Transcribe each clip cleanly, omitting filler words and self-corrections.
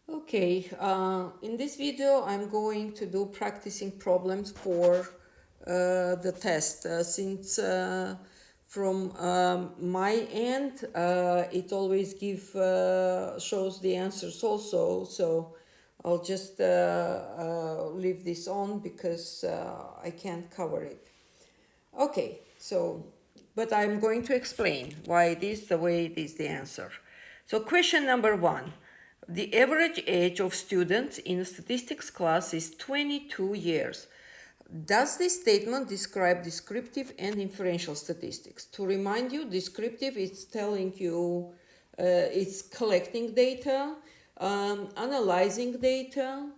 Okay, in this video I'm going to do practicing problems for the test. Since from my end it always shows the answers also, so I'll just leave this on because I can't cover it. Okay, so but I'm going to explain why it is the way it is the answer. So question number one. The average age of students in a statistics class is 22 years. Does this statement describe descriptive and inferential statistics? To remind you, descriptive is telling you, it's collecting data, analyzing data,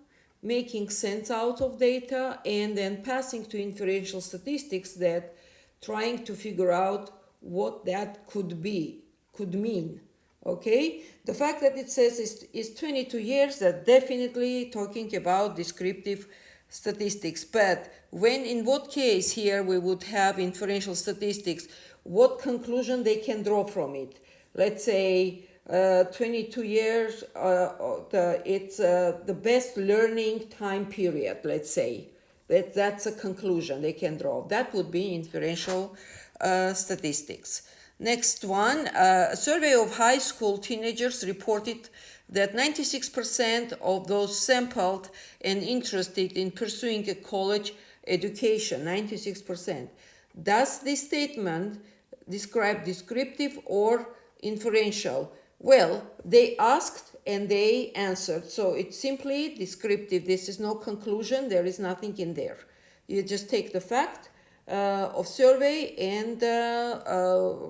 making sense out of data, and then passing to inferential statistics that trying to figure out what that could mean. Okay, the fact that it says is 22 years, that definitely talking about descriptive statistics. But when, in what case here we would have inferential statistics, what conclusion they can draw from it? Let's say 22 years, it's the best learning time period, let's say. That's a conclusion they can draw. That would be inferential statistics. Next one, a survey of high school teenagers reported that 96% of those sampled and interested in pursuing a college education, 96%. Does this statement describe descriptive or inferential? Well, they asked and they answered. So it's simply descriptive. This is no conclusion. There is nothing in there. You just take the fact of survey and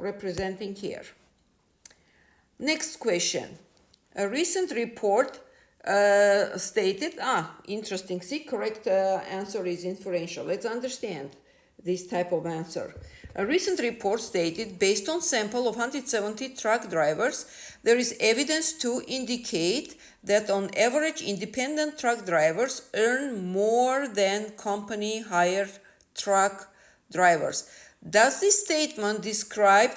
representing here. Next question. A recent report stated, interesting, see, correct answer is inferential. Let's understand this type of answer. A recent report stated, based on sample of 170 truck drivers, there is evidence to indicate that on average independent truck drivers earn more than company hired truck drivers. Does this statement describe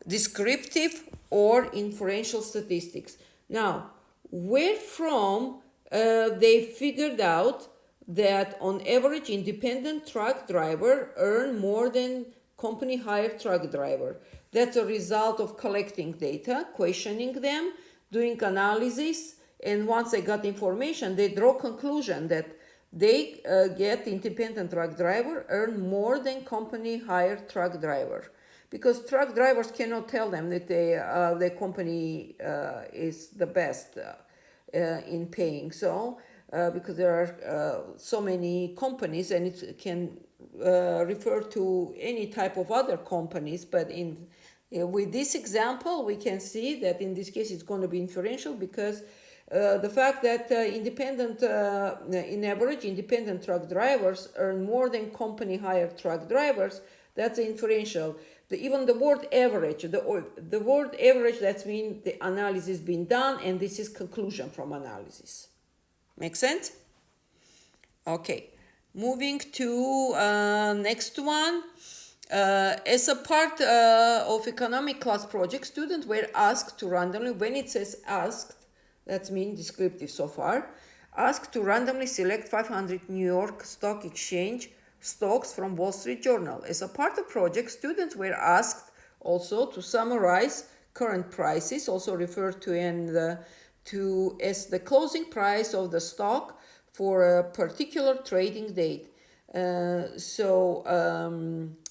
descriptive or inferential statistics? Now, where from they figured out that on average independent truck driver earn more than company hired truck driver? That's a result of collecting data, questioning them, doing analysis, and once they got information, they draw conclusion that they get independent truck driver earn more than company hired truck driver, because truck drivers cannot tell them that the company is the best in paying. So because there are so many companies, and it can refer to any type of other companies, but with this example we can see that in this case it's going to be inferential, because the fact that in average, independent truck drivers earn more than company hired truck drivers, that's inferential. Even the word average, the word average, that means the analysis being done, and this is conclusion from analysis. Make sense? Okay, moving to next one. As a part of economic class project, students were asked to randomly, when it says asked, that means descriptive so far, asked to randomly select 500 New York Stock Exchange stocks from Wall Street Journal. As a part of the project, students were asked also to summarize current prices, also referred to as the closing price of the stock for a particular trading date.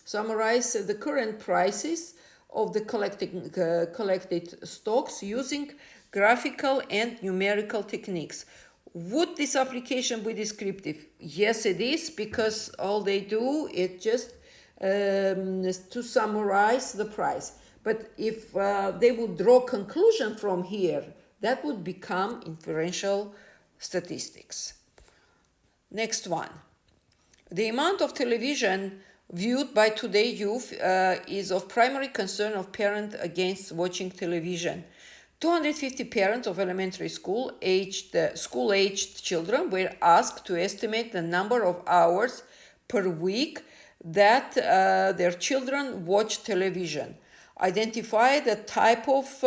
Summarize the current prices of the collected stocks using graphical and numerical techniques. Would this application be descriptive? Yes, it is, because all they do is just to summarize the price. But if they would draw conclusion from here, that would become inferential statistics. Next one. The amount of television viewed by today's youth is of primary concern of parents against watching television. 250 parents of elementary school-aged children were asked to estimate the number of hours per week that their children watch television. Identify the type of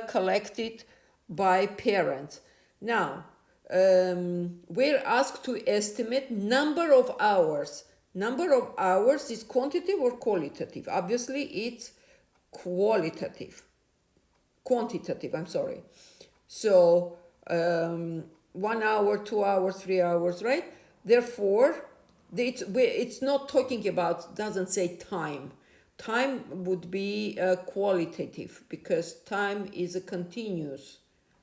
collected by parents. Now, we're asked to estimate number of hours. Number of hours is quantitative or qualitative? Obviously, it's qualitative. Quantitative, I'm sorry. So, 1 hour, 2 hours, 3 hours, right? Therefore, it's not talking about, doesn't say time. Time would be qualitative because time is a continuous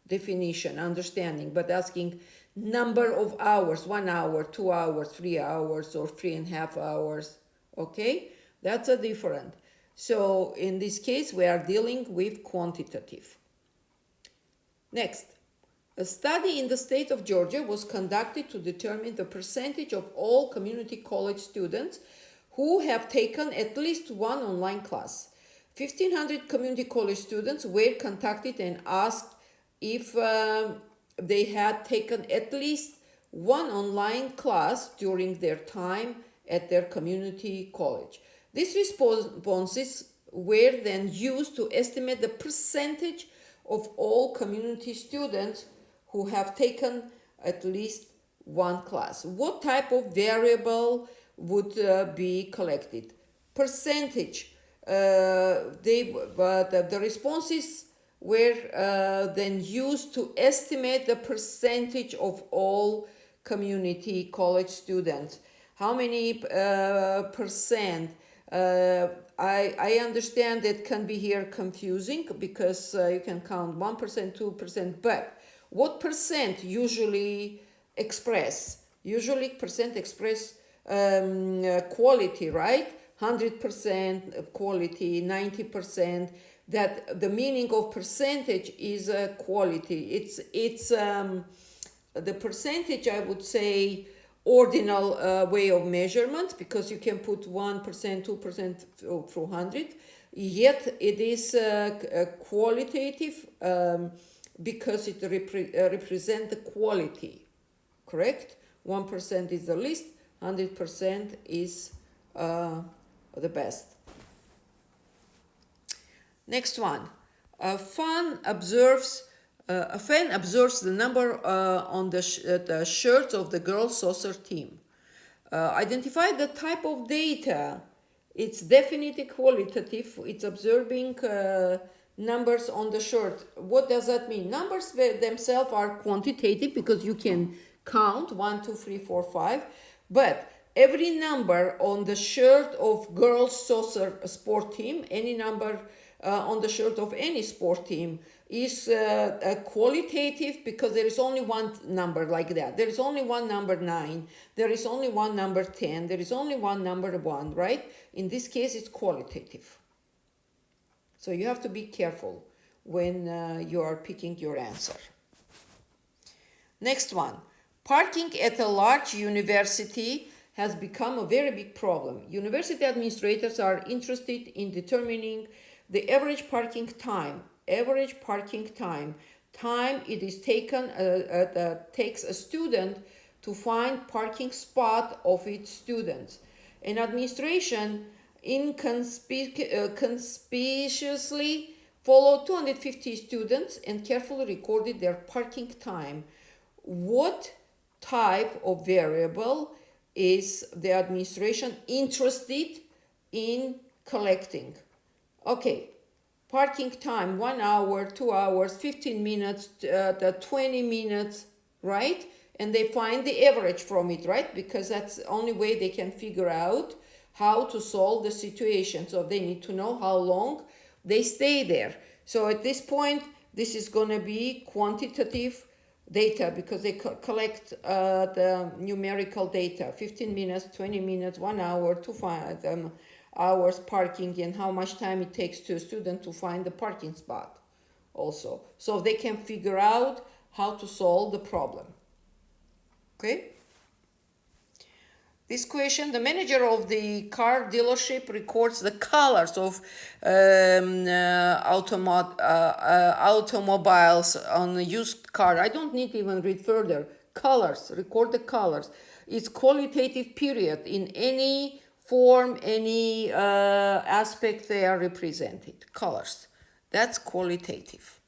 definition, understanding, but asking number of hours, 1 hour, 2 hours, 3 hours, or 3.5 hours, okay? That's a different. So in this case, we are dealing with quantitative. Next, a study in the state of Georgia was conducted to determine the percentage of all community college students who have taken at least one online class. 1,500 community college students were contacted and asked if they had taken at least one online class during their time at their community college. These responses were then used to estimate the percentage of all community students who have taken at least one class. What type of variable would be collected? Percentage. The responses were then used to estimate the percentage of all community college students. How many percent? I understand it can be here confusing because you can count 1%, 2%, but what percent usually express? Usually percent express quality, right? 100% quality, 90%. That the meaning of percentage is quality. It's the percentage, I would say, ordinal way of measurement, because you can put 1%, 2% through 100. Yet it is qualitative because it represents the quality, correct? 1% is the least, 100% is the best. Next one, a fan observes the number on the shirts of the girls' soccer team. Identify the type of data. It's definitely qualitative. It's observing numbers on the shirt. What does that mean? Numbers themselves are quantitative because you can count 1, 2, 3, 4, 5. But every number on the shirt of girls' soccer sport team, any number on the shirt of any sport team is qualitative because there is only one number like that. There is only one number 9. There is only one number 10. There is only one number 1, right? In this case, it's qualitative. So you have to be careful when you are picking your answer. Next one. Parking at a large university has become a very big problem. University administrators are interested in determining the average parking time. Average parking time. Time it is taken takes a student to find parking spot of its students. An administration conspicuously followed 250 students and carefully recorded their parking time. What type of variable is the administration interested in collecting? Okay, parking time, 1 hour, 2 hours, 15 minutes, 20 minutes, right? And they find the average from it, right? Because that's the only way they can figure out how to solve the situation. So they need to know how long they stay there. So at this point, this is going to be quantitative data because they collect the numerical data, 15 minutes, 20 minutes, 1 hour to find hours parking, and how much time it takes to a student to find the parking spot also. So they can figure out how to solve the problem. Okay? This question, the manager of the car dealership records the colors of automobiles on a used car. I don't need to even read further. Colors, record the colors. It's qualitative period. In any form, any aspect they are represented. Colors. That's qualitative.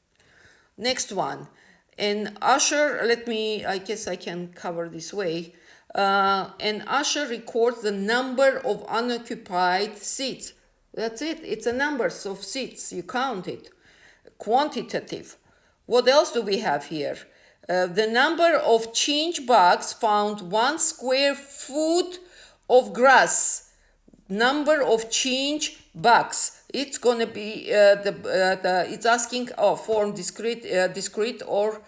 Next one. And usher, I guess I can cover this way. And usher records the number of unoccupied seats. That's it. It's a number of seats. You count it. Quantitative. What else do we have here? The number of change bags found 1 square foot of grass. Number of change bags. It's gonna be it's asking form discrete or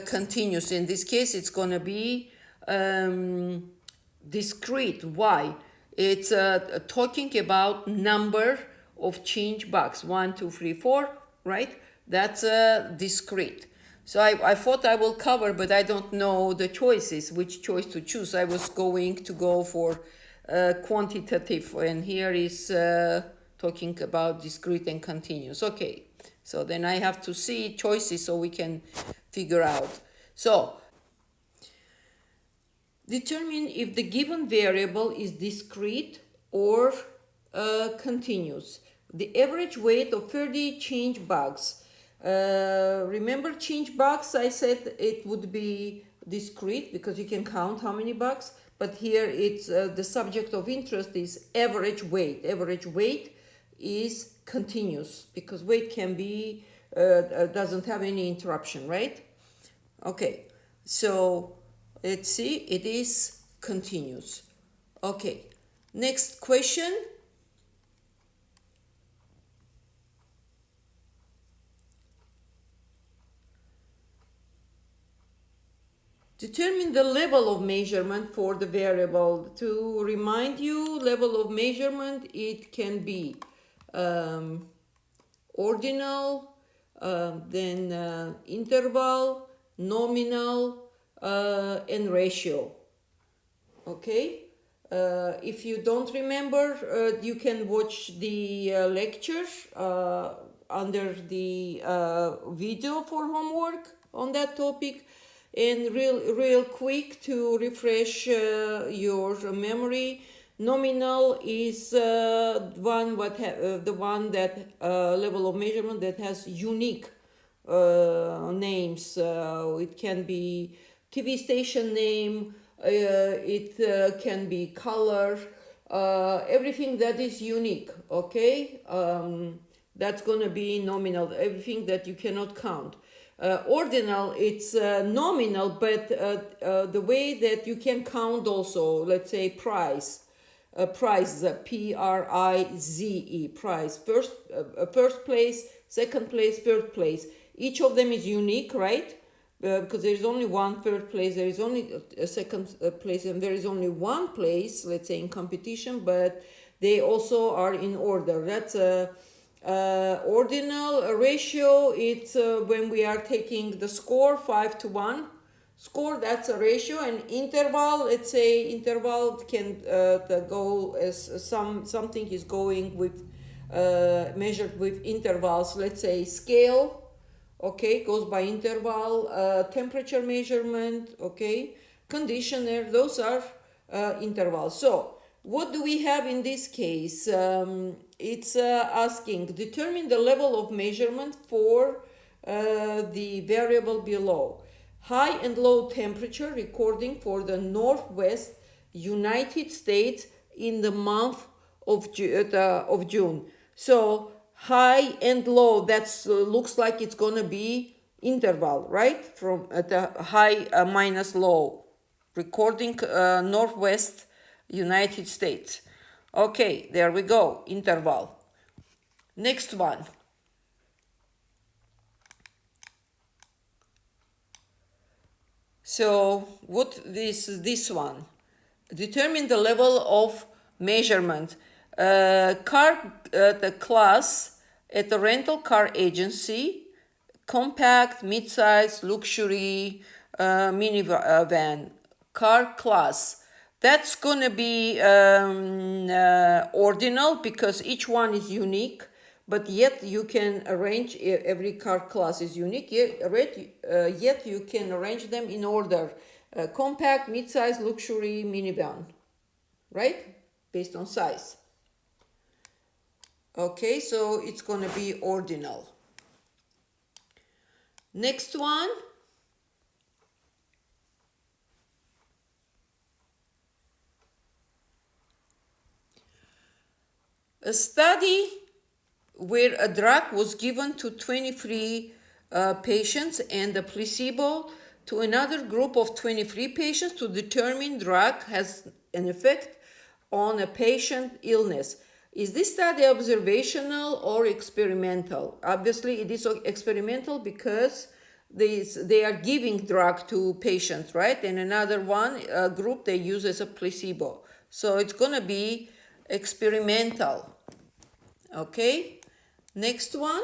continuous. In this case, it's gonna be discrete. Why? It's talking about number of change bags. 1, 2, 3, 4. Right? That's discrete. So I thought I will cover, but I don't know the choices, which choice to choose. I was going to go for quantitative, and here is talking about discrete and continuous. Okay, so then I have to see choices so we can figure out. So determine if the given variable is discrete or continuous. The average weight of 30 change bags. Remember change bags? I said it would be discrete because you can count how many bags. But here it's the subject of interest is average weight. Average weight is continuous because weight can be doesn't have any interruption, right? Okay, so let's see, it is continuous. Okay, next question. Determine the level of measurement for the variable. To remind you, level of measurement, it can be ordinal, then interval, nominal, and ratio. Okay? If you don't remember, you can watch the lecture under the video for homework on that topic. And real quick to refresh your memory, nominal is the one that level of measurement that has unique names. It can be TV station name, it can be color, everything that is unique. Okay, that's gonna be nominal. Everything that you cannot count. Ordinal, it's nominal, but the way that you can count also, let's say price, prize, P-R-I-Z-E, prize, first place, second place, third place. Each of them is unique, right? Because there is only one third place, there is only a second place, and there is only one place, let's say in competition, but they also are in order. That's a ordinal. A ratio, it's when we are taking the score 5-1 score, that's a ratio. And interval, let's say interval can go as something is going with measured with intervals, let's say scale, okay, goes by interval. Temperature measurement, okay, conditioner, those are intervals. So what do we have in this case? It's asking, determine the level of measurement for the variable below. High and low temperature recording for the Northwest United States in the month of June. So high and low, that's looks like it's gonna be interval, right? From the high minus low. Recording Northwest United States. Okay, there we go, interval. Next one. So what this one? Determine the level of measurement. The class at the rental car agency, compact, mid-size, luxury, minivan, car class. That's gonna be ordinal because each one is unique, but yet you can arrange, every car class is unique, yet you can arrange them in order. Compact, mid-size, luxury, minivan, right? Based on size. Okay, so it's gonna be ordinal. Next one. A study where a drug was given to 23 patients and a placebo to another group of 23 patients to determine drug has an effect on a patient illness. Is this study observational or experimental? Obviously, it is experimental because they are giving drug to patients, right? And another one group they use as a placebo. So it's going to be experimental. Okay, next one.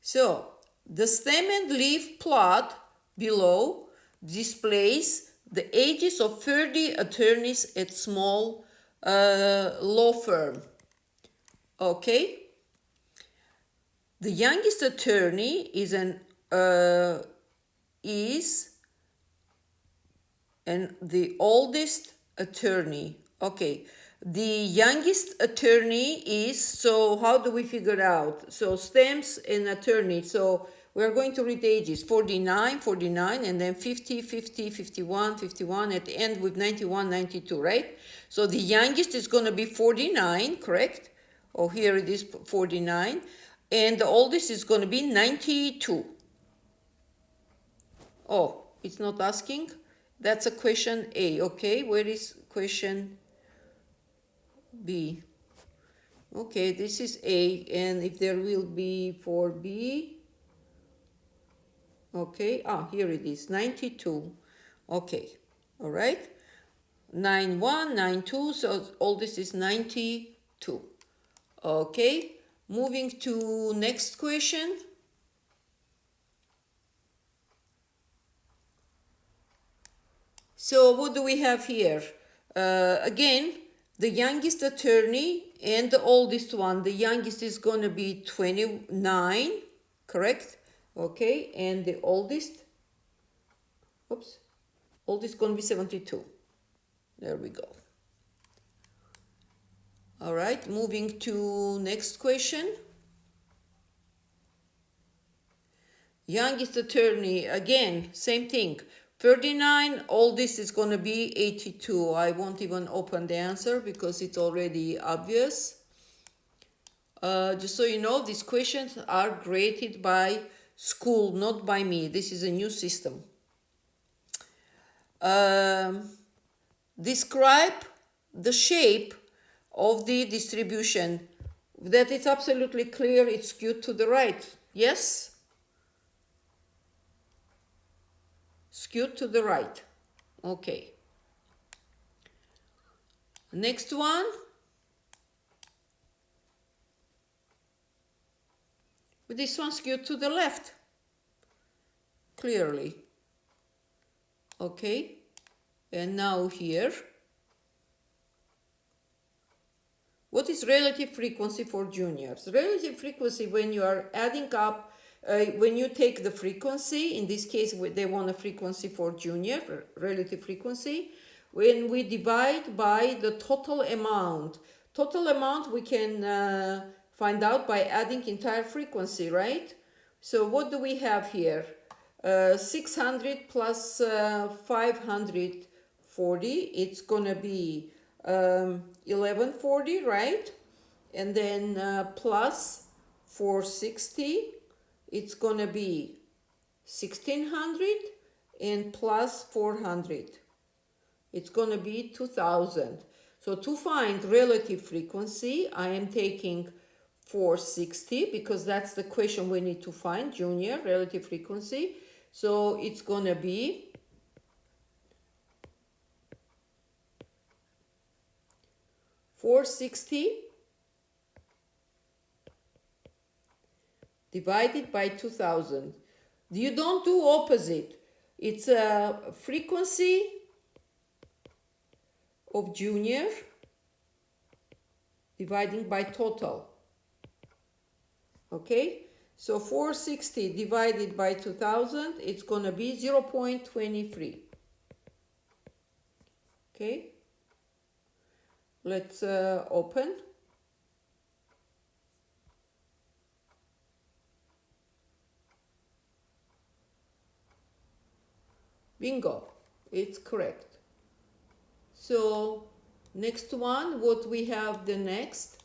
So the stem and leaf plot below displays the ages of 30 attorneys at small law firm. Okay, the youngest attorney is and the oldest attorney. Okay, the youngest attorney is, so how do we figure it out? So stems and attorney, so we're going to read ages, 49, 49, and then 50, 50, 51, 51, at the end with 91, 92, right? So the youngest is going to be 49, correct? Oh, here it is, 49. And the oldest is going to be 92. Oh, it's not asking. That's a question A. Okay, where is question B? Okay, this is A, and if there will be for B, okay, here it is, 92. Okay, all right, 91, 92, so all this is 92. Okay, moving to next question. So what do we have here? Again, the youngest attorney and the oldest one. The youngest is going to be 29, correct? Okay, and the oldest, oldest going to be 72. There we go. All right, moving to next question. Youngest attorney, again, same thing. 39, oldest is going to be 82. I won't even open the answer because it's already obvious. Just so you know, these questions are graded by school, not by me. This is a new system. Describe the shape of the distribution. That it's absolutely clear it's skewed to the right. Yes? Skewed to the right. Okay. Next one. This one skewed to the left. Clearly. Okay. And now here. What is relative frequency for juniors? Relative frequency when you are adding up, when you take the frequency, in this case they want a frequency for junior, relative frequency, when we divide by the total amount. Total amount we can find out by adding entire frequency, right? So what do we have here? 600 plus 540, it's gonna be 1140, right? And then plus 460, it's gonna be 1600, and plus 400, it's gonna be 2000. So to find relative frequency, I am taking 460 because that's the question we need to find, junior relative frequency. So it's gonna be 460 divided by 2000. You don't do opposite. It's a frequency of junior dividing by total. Okay, so 460 divided by 2000, it's going to be 0.23. Okay, Let's open. Bingo, it's correct. So next one, what we have the next?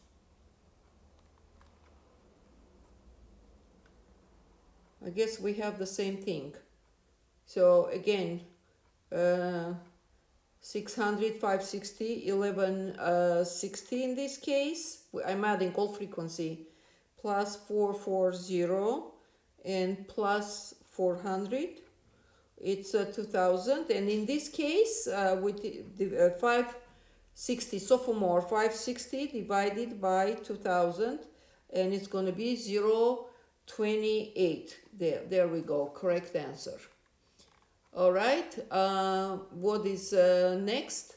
I guess we have the same thing. So again, 600, 560, 1160 in this case. I'm adding all frequency. Plus 440 and plus 400. It's 2000. And in this case, with the 560, sophomore, 560 divided by 2000. And it's going to be 0.28. There we go. Correct answer. All right, what is next?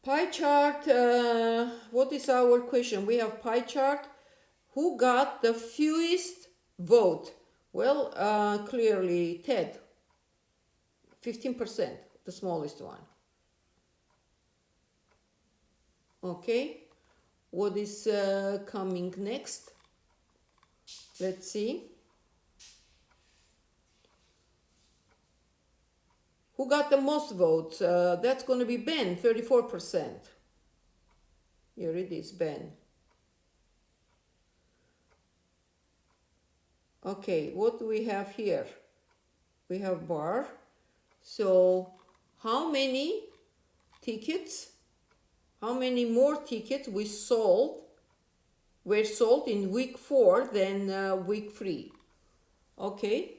Pie chart, what is our question? We have pie chart. Who got the fewest vote? Well, clearly Ted, 15%, the smallest one. Okay, what is coming next? Let's see. Who got the most votes? That's going to be Ben, 34%. Here it is, Ben. Okay, what do we have here? We have bar. So how many tickets, how many more tickets were sold in week 4 than week 3? Okay,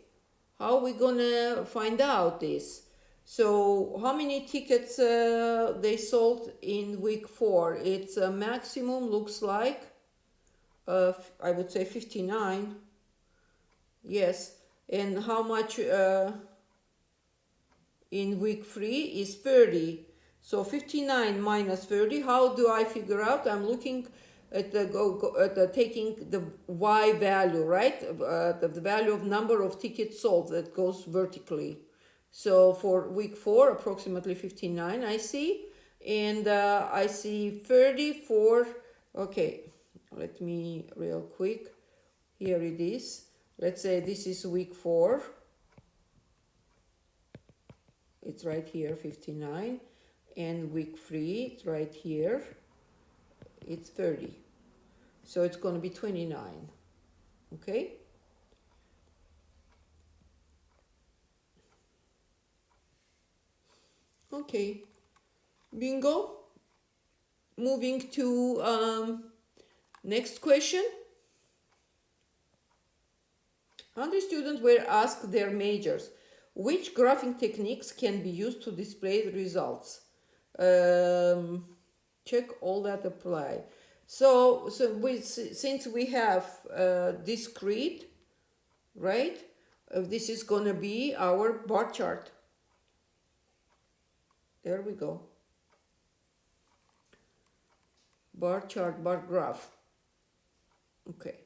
how are we gonna find out this? So how many tickets they sold in week 4? It's a maximum, looks like, I would say 59. Yes, and how much in week 3 is 30. So 59 minus 30, how do I figure out? I'm looking at taking the Y value, right? The value of number of tickets sold that goes vertically. So for week 4, approximately 59 I see. And I see 34. Okay, let me real quick. Here it is. Let's say this is week 4. It's right here, 59. And week 3, it's right here. It's 30. So it's going to be 29. Okay? Okay. Bingo. Moving to next question. 100 students were asked their majors. Which graphing techniques can be used to display the results? Check all that apply. So since we have discrete, right? This is going to be our bar chart. There we go. Bar chart, bar graph. Okay.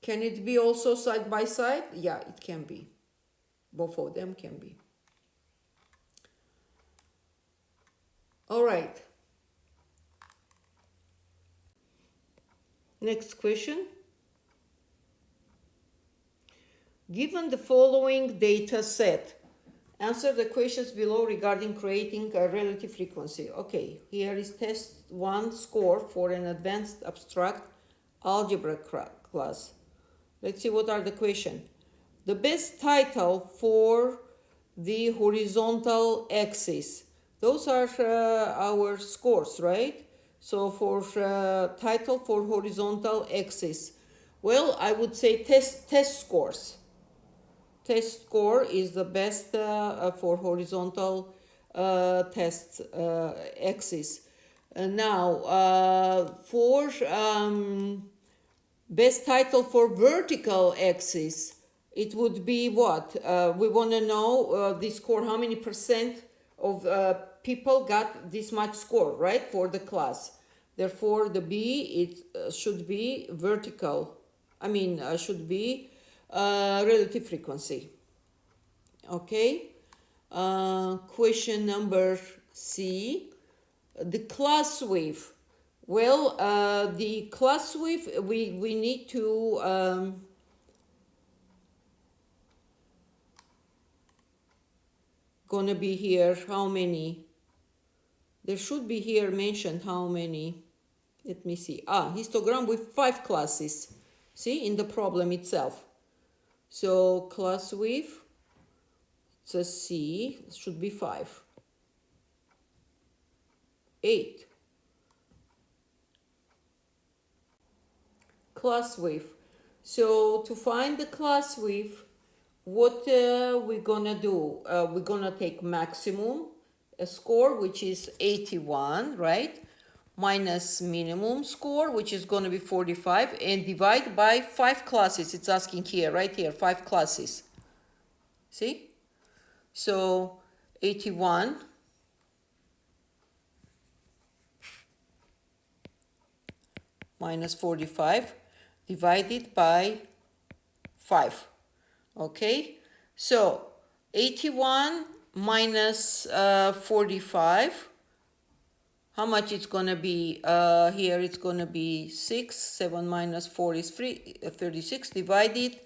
Can it be also side by side? Yeah, it can be. Both of them can be. All right. Next question. Given the following data set, answer the questions below regarding creating a relative frequency. Okay, here is test 1 score for an advanced abstract algebra class. Let's see what are the questions. The best title for the horizontal axis. Those are our scores, right? So for title for horizontal axis, well, I would say test scores. Test score is the best for horizontal test axis. Now, for best title for vertical axis, it would be what? We want to know the score, how many percent of people got this much score, right, for the class. Therefore, the B, it should be vertical. Should be relative frequency. Okay. Question number C, the class wave. Well, the class wave, we need to gonna be here how many? There should be here mentioned how many. Let me see. Histogram with 5 classes. See, in the problem itself. So class width, it's a C, it should be 5. 8. Class width. So to find the class width, what we're gonna do? We're gonna take maximum score, which is 81, right? Minus minimum score, which is gonna be 45, and divide by 5 classes. It's asking here, right here, 5 classes. See? So 81 minus 45 divided by 5. Okay, so 81 minus 45, how much it's gonna be? Here it's gonna be 6. 7 minus 4 is 36 divided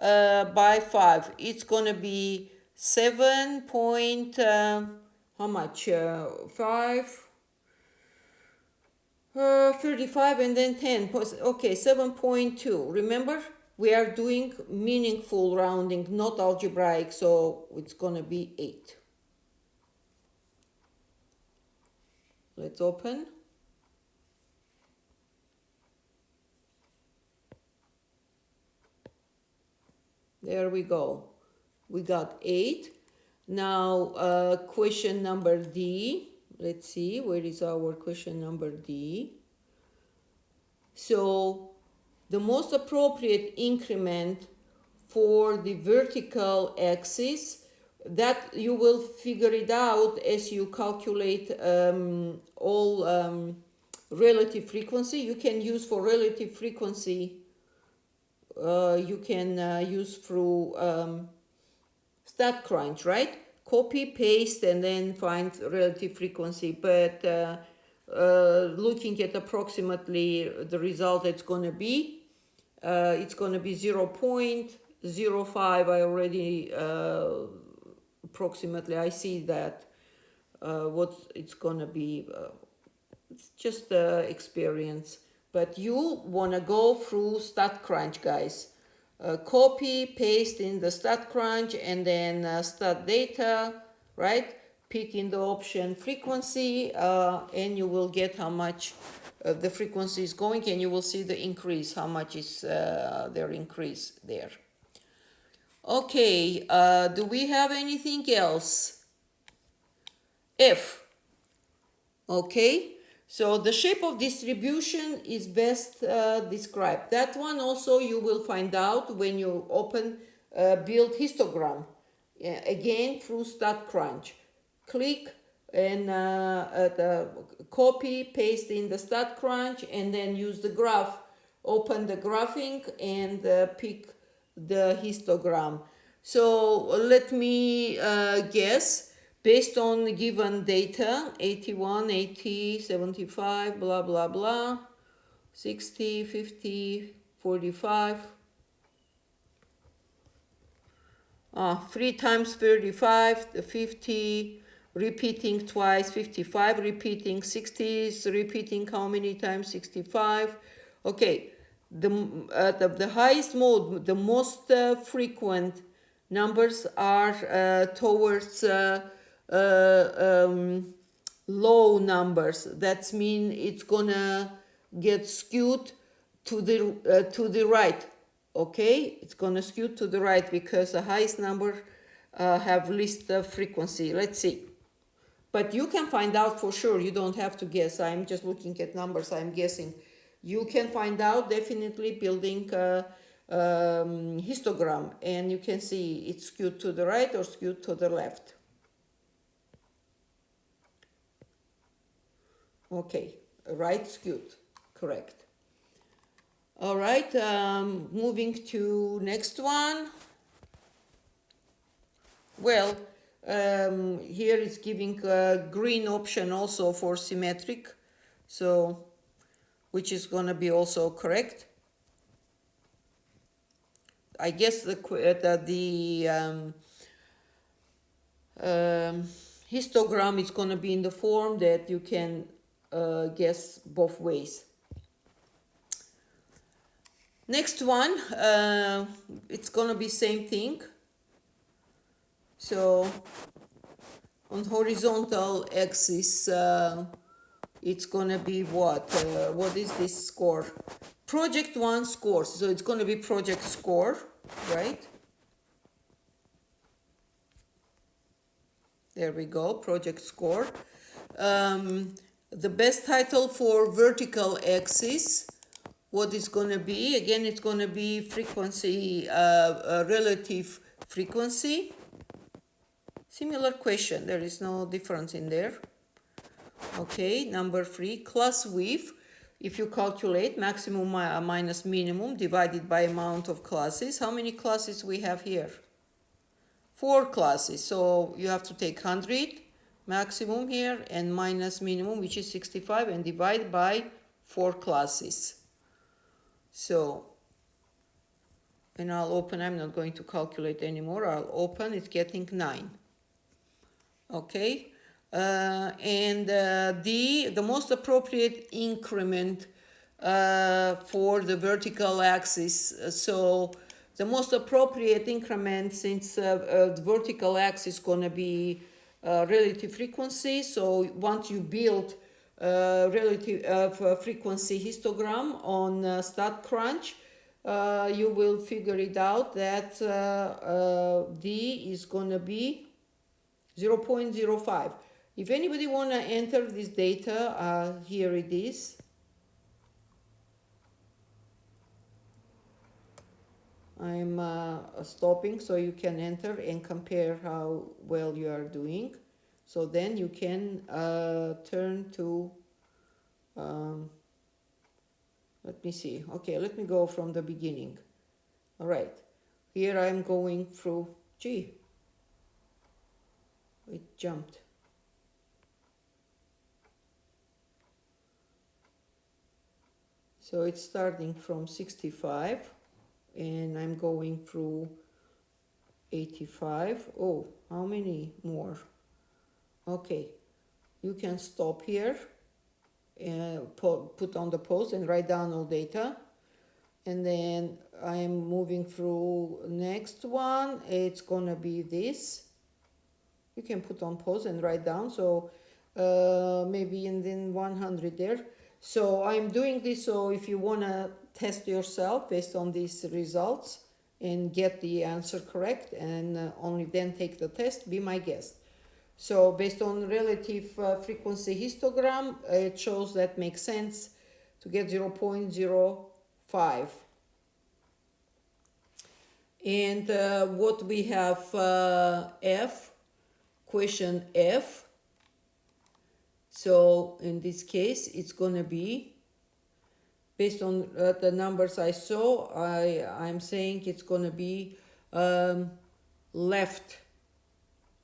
by 5. It's gonna be 7 point, how much? 5, 35 and then 10. Okay, 7.2. Remember, we are doing meaningful rounding, not algebraic, so it's gonna be 8. Let's open. There we go. We got 8. Now, question number D. Let's see, where is our question number D? So, the most appropriate increment for the vertical axis, that you will figure it out as you calculate all relative frequency. You can use for relative frequency, you can use through StatCrunch, right? Copy, paste, and then find relative frequency. But looking at approximately the result, it's going to be 0.05. I already approximately, I see that what it's going to be. It's just experience. But you want to go through StatCrunch, guys. Copy, paste in the StatCrunch, and then stat data, right? Pick in the option frequency, and you will get how much the frequency is going, and you will see the increase, how much is their increase there. Okay, do we have anything else? F. Okay. So the shape of distribution is best described. That one also you will find out when you open build histogram. Again through StatCrunch. Click and copy, paste in the StatCrunch, and then use the graph. Open the graphing and pick the histogram. So let me guess. Based on given data, 81, 80, 75, blah, blah, blah, 60, 50, 45. 3 times 35, 50, repeating twice, 55, repeating 60, repeating how many times? 65. Okay, the highest mode, the most frequent numbers are towards low numbers. That means it's gonna get skewed to the right. Okay, it's gonna skew to the right because the highest number have least frequency. Let's see. But you can find out for sure. You don't have to guess. I'm just looking at numbers. I'm guessing. You can find out definitely building histogram, and you can see it's skewed to the right or skewed to the left. Okay, right skewed, correct. All right, moving to next one. Well, here it's giving a green option also for symmetric, so which is going to be also correct. I guess the histogram is going to be in the form that you can guess both ways. Next one, it's going to be same thing. So on horizontal axis, it's going to be what? What is this score? Project 1 scores. So it's going to be project score, right? There we go, project score. The best title for vertical axis, what is going to be? Again, it's going to be frequency, relative frequency. Similar question, there is no difference in there. Okay, number 3, class width. If you calculate maximum minus minimum divided by amount of classes, how many classes we have here? 4 classes, so you have to take 100 maximum here and minus minimum, which is 65, and divide by 4 classes. So, and I'll open, I'm not going to calculate anymore, I'll open, it's getting 9. Okay, and the most appropriate increment for the vertical axis. So the most appropriate increment, since the vertical axis is going to be relative frequency. So once you build relative frequency histogram on StatCrunch, you will figure it out that D is going to be 0.05. If anybody want to enter this data, here it is. I'm stopping so you can enter and compare how well you are doing. So then you can turn to, let me see. Okay, let me go from the beginning. All right, here I'm going through, gee, it jumped. So it's starting from 65 and I'm going through 85. Oh, how many more? Okay, you can stop here and put on the pause and write down all data. And then I'm moving through next one. It's gonna be this. You can put on pause and write down. So maybe in then 100 there. So I'm doing this so if you wanna test yourself based on these results and get the answer correct and only then take the test, be my guest. So based on relative frequency histogram, it shows that makes sense to get 0.05. And what we have F, question F. So in this case, it's going to be, based on the numbers I saw, I'm saying it's going to be left.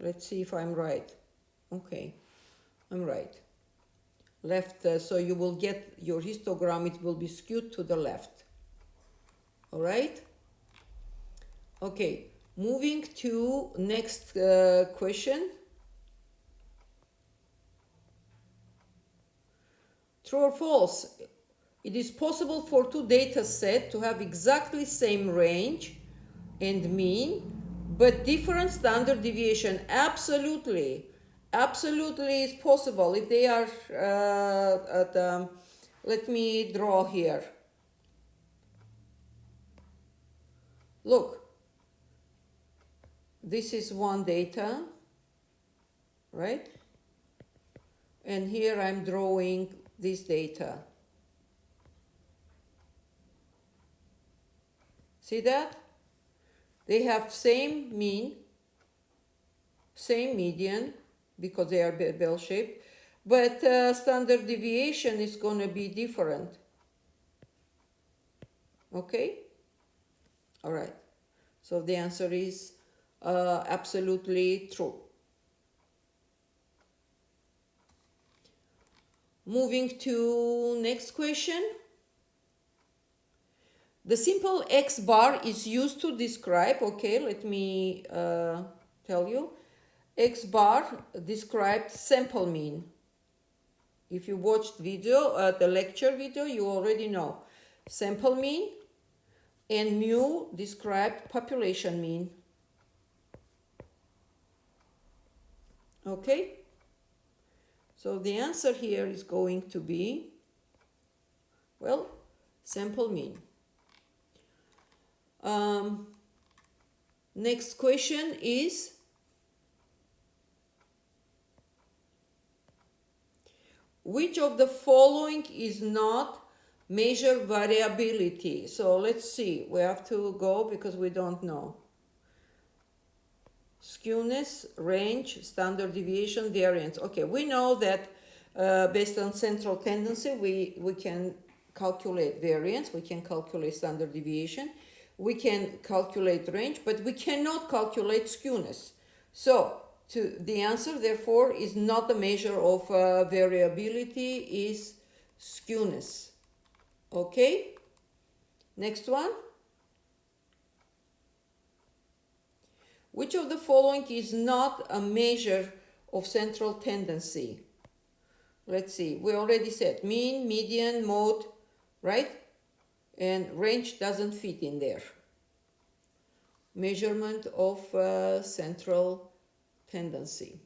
Let's see if I'm right. Okay, I'm right. Left, so you will get your histogram, it will be skewed to the left. All right? Okay, moving to next question. True or false? It is possible for two data sets to have exactly same range and mean, but different standard deviation. Absolutely. Absolutely is possible. If they are, let me draw here. Look, this is one data, right? And here I'm drawing this data. See that? They have same mean, same median, because they are bell-shaped, but standard deviation is going to be different. Okay? All right. So the answer is absolutely true. Moving to next question. The simple X bar is used to describe, okay, let me tell you. X bar describes sample mean. If you watched the lecture video, you already know. Sample mean and mu described population mean. Okay? So the answer here is going to be, well, sample mean. Next question is, which of the following is not measure variability? So let's see, we have to go because we don't know. Skewness, range, standard deviation, variance. Okay, we know that based on central tendency, we can calculate variance, we can calculate standard deviation, we can calculate range, but we cannot calculate skewness. So the answer, therefore, is not a measure of variability, is skewness. Okay, next one. Which of the following is not a measure of central tendency? Let's see, we already said mean, median, mode, right? And range doesn't fit in there. Measurement of central tendency.